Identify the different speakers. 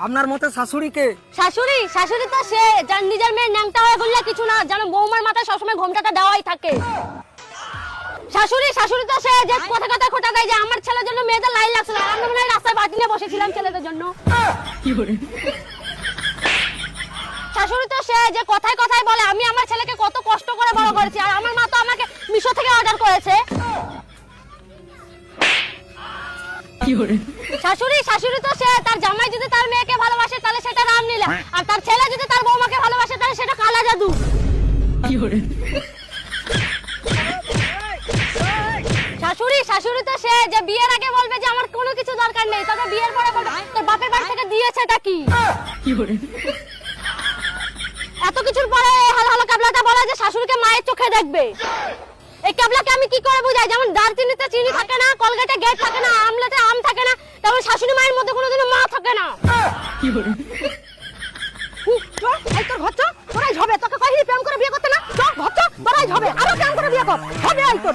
Speaker 1: আপনার মতে শাশুড়িকে?
Speaker 2: শাশুড়ি তো সে যার নিজের মেয়ে ন্যাংটা হয়ে বললে কিছু না, যেন বৌমার মাথায় সবসময় ঘোমটাটা দেওয়াই থাকে। শাশুড়ি তো সে যে কথা কথা খোটা দেয় যে আমার ছেলের জন্য মেয়েদের লাইন লাগছে না, আমরা মনে হয় রাস্তায় বাতি নিয়ে বসেছিলাম ছেলেদের জন্য। শাশুড়ি তো সে যে কথায় কথায় বলে আমি আমার ছেলেকে কত কষ্ট করে বড় করেছি, আর আমার মা তো আমাকে মিশো থেকে অর্ডার করেছে। শাশুড়ি তো সে তার জামাই যদি তার মেয়েকে ভালোবাসে তাহলে সেটা রামলীলা, আর তার ছেলে যদি তার বৌমাকে ভালোবাসে তাহলে সেটা কালা জাদু। শাশুড়ি তো সে যে বিয়ের আগে বলবে যে আমার কোনো কিছু দরকার নেই, তবে বিয়ের পরে বলবে তোর বাপের বাড়ি থেকে দিয়েছেটা কি। এত কিছুর পরে হালো কাবলাটা বলে যে শাশুড়িকে মায়ের চোখে দেখবে। এই কাবলাকে আমি কি করে বুঝাই? যেমন দারচিনিতে চিনি থাকে না, কলগেটে গেট থাকে না, আমলেটে আম থাকে না, তেমন শাশুড়ি মায়ের মধ্যে কোনোদিনও মা থাকে না। এই তোর ঘর তোরাই ঝবে, তোকে কইলি প্রেম করে বিয়ে করতে না, তোরাই ঝবে আরো প্রেম করে বিয়ে কর, হবে এই তোর।